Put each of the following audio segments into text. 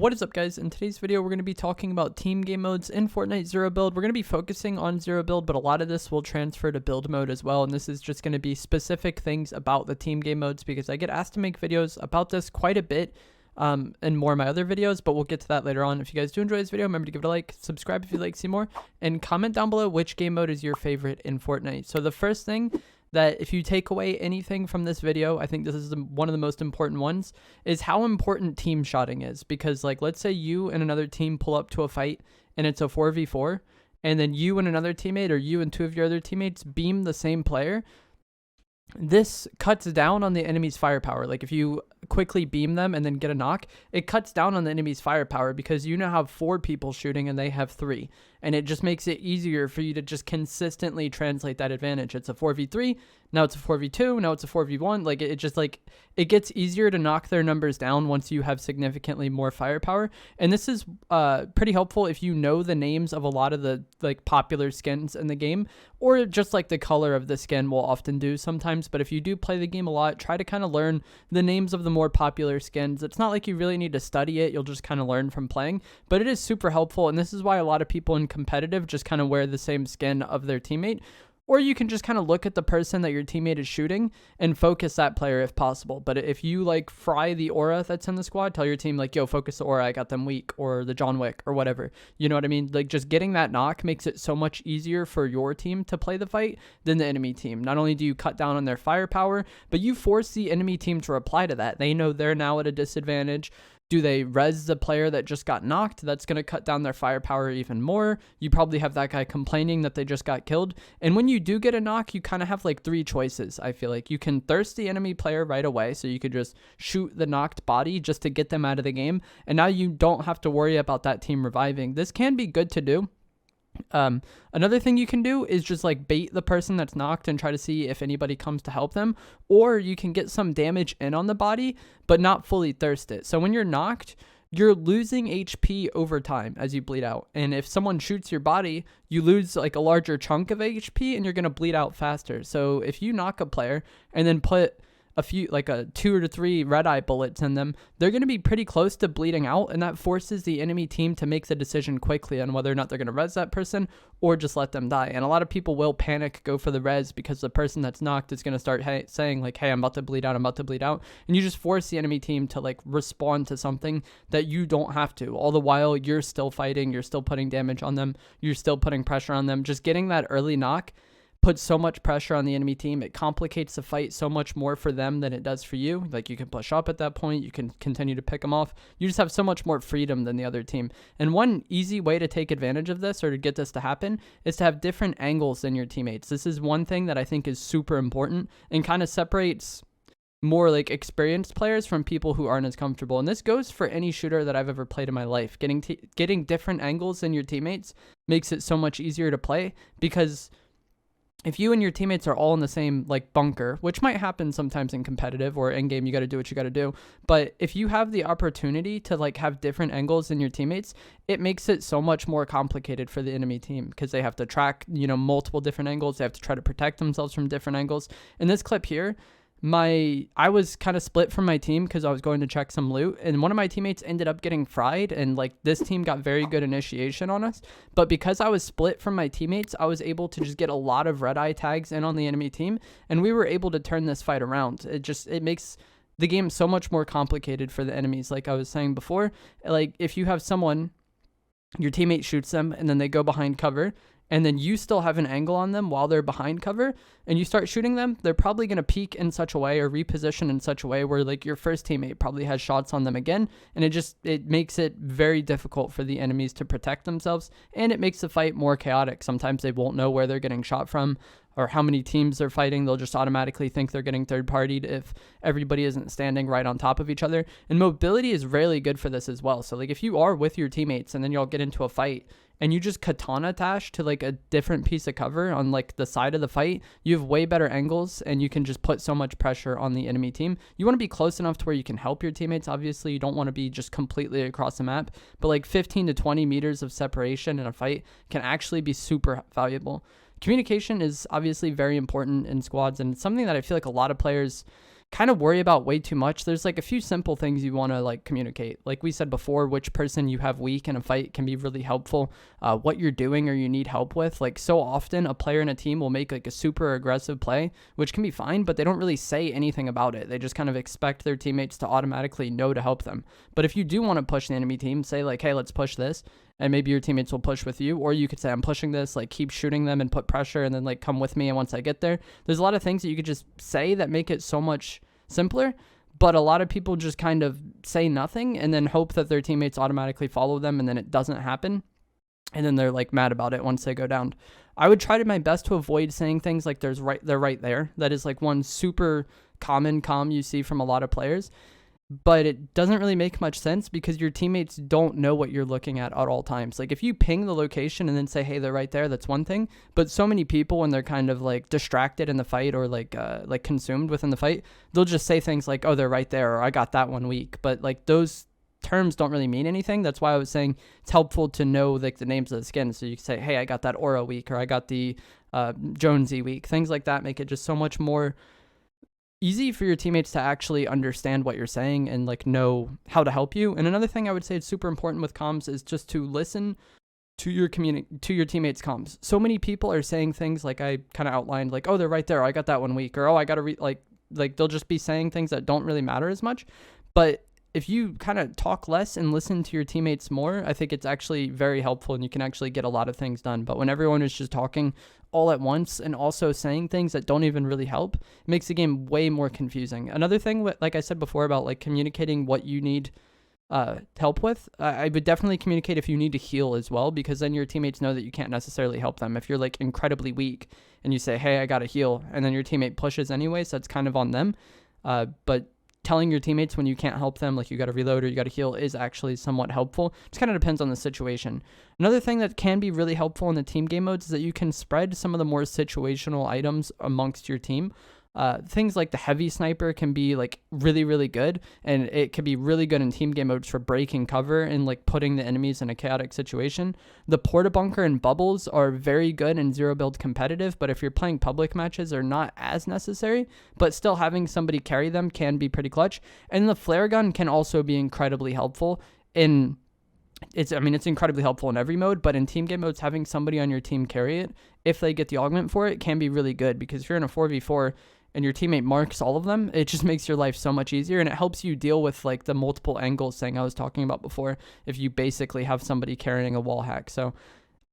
What is up, guys? In today's video, we're going to be talking about team game modes in Fortnite Zero Build. We're going to be focusing on Zero Build, but a lot of this will transfer to build mode as well. And this is just going to be specific things about the team game modes because I get asked to make videos about this quite a bit in more of my other videos, but we'll get to that later on. If you guys do enjoy this video, remember to give it a like, subscribe if you'd like to see more, and comment down below which game mode is your favorite in Fortnite. So the first thing that if you take away anything from this video, I think this is one of the most important ones, is how important team shotting is. Because like, let's say you and another team pull up to a fight and it's a 4v4, and then you and another teammate or you and two of your other teammates beam the same player. This cuts down on the enemy's firepower. Like if you quickly beam them and then get a knock, it cuts down on the enemy's firepower because you now have 4 people shooting and they have 3. And it just makes it easier for you to just consistently translate that advantage. It's a 4v3, now it's a 4v2, now it's a 4v1. Like it gets easier to knock their numbers down once you have significantly more firepower. And this is pretty helpful if you know the names of a lot of the like popular skins in the game, or just like the color of the skin will often do sometimes. But if you do play the game a lot, try to kind of learn the names of the more popular skins. It's not like you really need to study it. You'll just kind of learn from playing, but it is super helpful. And this is why a lot of people in competitive just kind of wear the same skin of their teammate. Or you can just kind of look at the person that your teammate is shooting and focus that player if possible. But if you like fry the aura that's in the squad, tell your team like, yo, focus the aura, I got them weak, or the John Wick or whatever. You know what I mean? Like just getting that knock makes it so much easier for your team to play the fight than the enemy team. Not only do you cut down on their firepower, but you force the enemy team to reply to that. They know they're now at a disadvantage. Do they res the player that just got knocked? That's going to cut down their firepower even more. You probably have that guy complaining that they just got killed. And when you do get a knock, you kind of have like 3 choices. I feel like you can thirst the enemy player right away. So you could just shoot the knocked body just to get them out of the game. And now you don't have to worry about that team reviving. This can be good to do. Another thing you can do is just like bait the person that's knocked and try to see if anybody comes to help them, or you can get some damage in on the body but not fully thirst it. So when you're knocked, you're losing HP over time as you bleed out, and if someone shoots your body, you lose like a larger chunk of HP and you're going to bleed out faster. So if you knock a player and then put a few, like 2 or 3 red eye bullets in them, they're going to be pretty close to bleeding out, and that forces the enemy team to make the decision quickly on whether or not they're going to res that person or just let them die. And a lot of people will panic, go for the res, because the person that's knocked is going to start saying like, hey, I'm about to bleed out, I'm about to bleed out, and you just force the enemy team to like respond to something that you don't have to. All the while you're still fighting, you're still putting damage on them, you're still putting pressure on them. Just getting that early knock puts so much pressure on the enemy team. It complicates the fight so much more for them than it does for you. Like you can push up at that point, you can continue to pick them off. You just have so much more freedom than the other team. And one easy way to take advantage of this, or to get this to happen, is to have different angles than your teammates. This is one thing that I think is super important and kind of separates more like experienced players from people who aren't as comfortable. And this goes for any shooter that I've ever played in my life. Getting different angles than your teammates makes it so much easier to play, because if you and your teammates are all in the same like bunker, which might happen sometimes in competitive or in game, you got to do what you got to do. But if you have the opportunity to like have different angles than your teammates, it makes it so much more complicated for the enemy team, because they have to track, multiple different angles. They have to try to protect themselves from different angles. In this clip here, I was kind of split from my team because I was going to check some loot, and one of my teammates ended up getting fried, and like this team got very good initiation on us. But because I was split from my teammates, I was able to just get a lot of red eye tags in on the enemy team, and we were able to turn this fight around. It makes the game so much more complicated for the enemies. Like I was saying before, like if you have someone, your teammate shoots them and then they go behind cover, and then you still have an angle on them while they're behind cover, and you start shooting them, they're probably going to peek in such a way or reposition in such a way where like your first teammate probably has shots on them again, and it makes it very difficult for the enemies to protect themselves, and it makes the fight more chaotic. Sometimes they won't know where they're getting shot from or how many teams they're fighting. They'll just automatically think they're getting third-partied if everybody isn't standing right on top of each other. And mobility is really good for this as well. So like if you are with your teammates and then y'all get into a fight and you just katana dash to like a different piece of cover on like the side of the fight, you have way better angles and you can just put so much pressure on the enemy team. You want to be close enough to where you can help your teammates. Obviously, you don't want to be just completely across the map, but like 15 to 20 meters of separation in a fight can actually be super valuable. Communication is obviously very important in squads, and it's something that I feel like a lot of players kind of worry about way too much. There's like a few simple things you want to like communicate. Like we said before, which person you have weak in a fight can be really helpful. What you're doing or you need help with. Like so often a player in a team will make like a super aggressive play, which can be fine, but they don't really say anything about it. They just kind of expect their teammates to automatically know to help them. But if you do want to push the enemy team, say like, hey, let's push this. And maybe your teammates will push with you, or you could say, I'm pushing this, like keep shooting them and put pressure and then like come with me. And once I get there, there's a lot of things that you could just say that make it so much simpler. But a lot of people just kind of say nothing and then hope that their teammates automatically follow them. And then it doesn't happen. And then they're like mad about it once they go down. I would try to my best to avoid saying things like they're right there. That is like one super common comm you see from a lot of players. But it doesn't really make much sense because your teammates don't know what you're looking at all times. Like if you ping the location and then say, hey, they're right there, that's one thing. But so many people, when they're kind of like distracted in the fight or like consumed within the fight, they'll just say things like, oh, they're right there, or I got that one weak. But like those terms don't really mean anything. That's why I was saying it's helpful to know like the names of the skins. So you can say, hey, I got that Aura weak, or I got the Jonesy weak. Things like that make it just so much more easy for your teammates to actually understand what you're saying and like know how to help you. And another thing I would say is super important with comms is just to listen to your teammates' comms. So many people are saying things like I kind of outlined, like, oh, they're right there, I got that one weak, or oh, I got to like they'll just be saying things that don't really matter as much. But if you kind of talk less and listen to your teammates more, I think it's actually very helpful and you can actually get a lot of things done. But when everyone is just talking all at once and also saying things that don't even really help, it makes the game way more confusing. Another thing, like I said before, about like communicating what you need help with, I would definitely communicate if you need to heal as well, because then your teammates know that you can't necessarily help them. If you're like incredibly weak and you say, hey, I got to heal, and then your teammate pushes anyway, so it's kind of on them. But telling your teammates when you can't help them, like you got to reload or you got to heal, is actually somewhat helpful. It just kind of depends on the situation. Another thing that can be really helpful in the team game modes is that you can spread some of the more situational items amongst your team. Things like the heavy sniper can be like really, really good, and it can be really good in team game modes for breaking cover and like putting the enemies in a chaotic situation. The porta bunker and bubbles are very good in zero build competitive, but if you're playing public matches, they're not as necessary, but still having somebody carry them can be pretty clutch. And the flare gun can also be incredibly helpful in it's incredibly helpful in every mode, but in team game modes, having somebody on your team carry it, if they get the augment for it, can be really good, because if you're in a 4v4 and your teammate marks all of them, it just makes your life so much easier, and it helps you deal with like the multiple angles thing I was talking about before, if you basically have somebody carrying a wall hack. So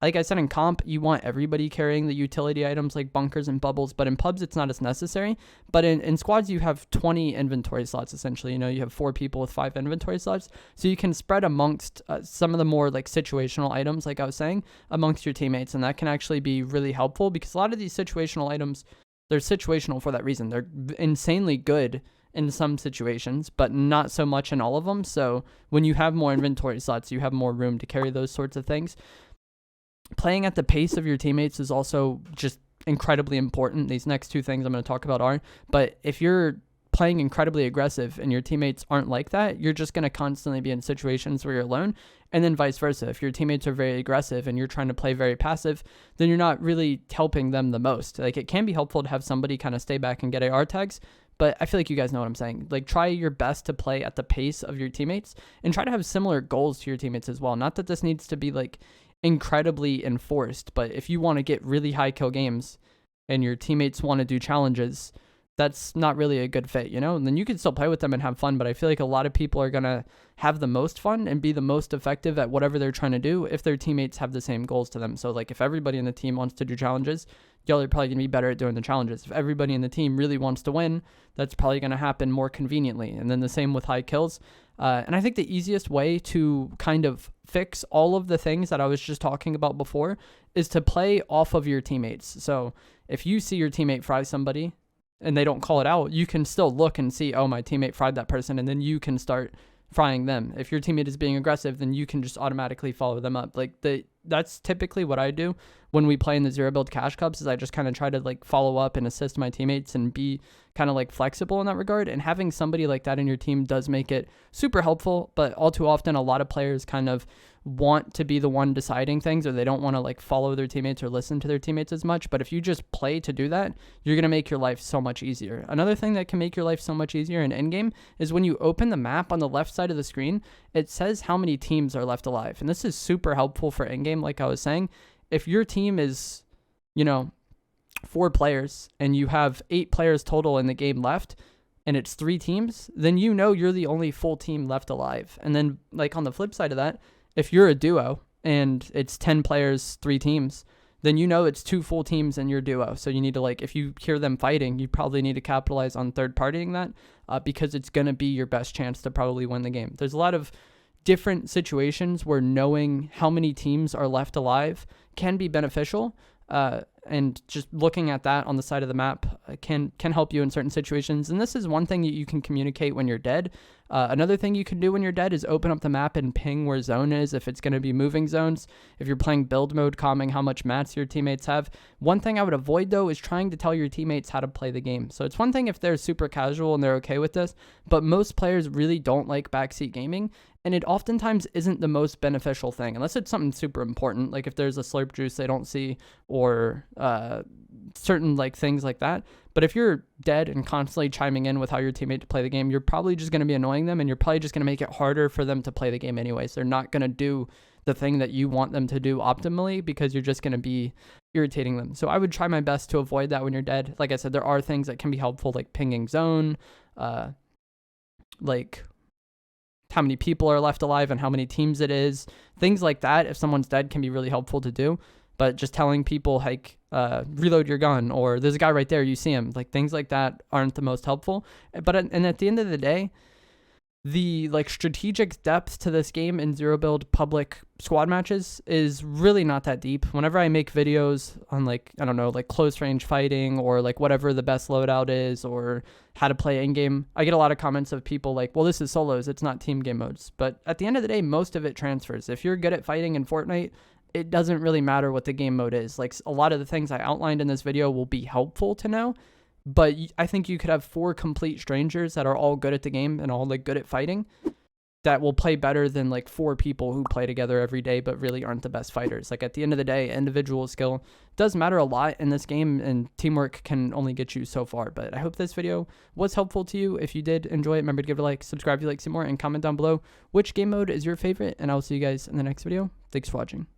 like I said, in comp, you want everybody carrying the utility items like bunkers and bubbles, but in pubs, it's not as necessary. But in squads, you have 20 inventory slots, essentially. You know, you have 4 people with 5 inventory slots. So you can spread amongst some of the more like situational items, like I was saying, amongst your teammates. And that can actually be really helpful, because a lot of these situational items, they're situational for that reason. They're insanely good in some situations, but not so much in all of them. So when you have more inventory slots, you have more room to carry those sorts of things. Playing at the pace of your teammates is also just incredibly important. These next 2 things I'm going to talk about are, but if you're playing incredibly aggressive and your teammates aren't like that, you're just going to constantly be in situations where you're alone, and then vice versa. If your teammates are very aggressive and you're trying to play very passive, then you're not really helping them the most. Like, it can be helpful to have somebody kind of stay back and get AR tags, but I feel like you guys know what I'm saying. Like, try your best to play at the pace of your teammates and try to have similar goals to your teammates as well. Not that this needs to be like incredibly enforced, but if you want to get really high kill games and your teammates want to do challenges, that's not really a good fit, you know? And then you can still play with them and have fun, but I feel like a lot of people are going to have the most fun and be the most effective at whatever they're trying to do if their teammates have the same goals to them. So like if everybody in the team wants to do challenges, y'all are probably going to be better at doing the challenges. If everybody in the team really wants to win, that's probably going to happen more conveniently. And then the same with high kills. And I think the easiest way to kind of fix all of the things that I was just talking about before is to play off of your teammates. So if you see your teammate fry somebody and they don't call it out, you can still look and see, oh, my teammate fried that person, and then you can start frying them. If your teammate is being aggressive, then you can just automatically follow them up. Like, the that's typically what I do when we play in the Zero Build Cash Cups, is I just kind of try to like follow up and assist my teammates and be kind of like flexible in that regard. And having somebody like that in your team does make it super helpful. But all too often, a lot of players kind of want to be the one deciding things, or they don't want to like follow their teammates or listen to their teammates as much. But if you just play to do that, you're going to make your life so much easier. Another thing that can make your life so much easier in endgame is when you open the map on the left side of the screen, it says how many teams are left alive. And this is super helpful for endgame. Like I was saying, if your team is, 4 players and you have 8 players total in the game left, and it's 3 teams, then you're the only full team left alive. And then like on the flip side of that, if you're a duo and it's 10 players, 3 teams, then it's 2 full teams in your duo. So you need to, like, if you hear them fighting, you probably need to capitalize on third partying that, because it's going to be your best chance to probably win the game. There's a lot of different situations where knowing how many teams are left alive can be beneficial. And just looking at that on the side of the map can help you in certain situations. And this is one thing that you can communicate when you're dead. Another thing you can do when you're dead is open up the map and ping where zone is, if it's going to be moving zones. If you're playing build mode, commenting how much mats your teammates have. One thing I would avoid, though, is trying to tell your teammates how to play the game. So it's one thing if they're super casual and they're okay with this, but most players really don't like backseat gaming. And it oftentimes isn't the most beneficial thing, unless it's something super important, like if there's a slurp juice they don't see, or certain like things like that. But if you're dead and constantly chiming in with how your teammate to play the game, you're probably just going to be annoying them, and you're probably just going to make it harder for them to play the game anyways. They're not going to do the thing that you want them to do optimally, because you're just going to be irritating them. So I would try my best to avoid that when you're dead. Like I said, there are things that can be helpful, like pinging zone, like how many people are left alive and how many teams it is. Things like that, if someone's dead, can be really helpful to do. But just telling people, like, reload your gun, or there's a guy right there, you see him, like things like that aren't the most helpful. But and at the end of the day, the like strategic depth to this game in Zero Build public squad matches is really not that deep. Whenever I make videos on, like, I don't know, like close range fighting, or like whatever the best loadout is, or how to play in game, I get a lot of comments of people like, well, this is solos, it's not team game modes. But at the end of the day, most of it transfers. If you're good at fighting in Fortnite, it doesn't really matter what the game mode is. Like, a lot of the things I outlined in this video will be helpful to know. But I think you could have 4 complete strangers that are all good at the game and all like good at fighting, that will play better than like 4 people who play together every day but really aren't the best fighters. Like, at the end of the day, individual skill does matter a lot in this game, and teamwork can only get you so far. But I hope this video was helpful to you. If you did enjoy it, remember to give it a like, subscribe if you like to see more, and comment down below which game mode is your favorite. And I'll see you guys in the next video. Thanks for watching.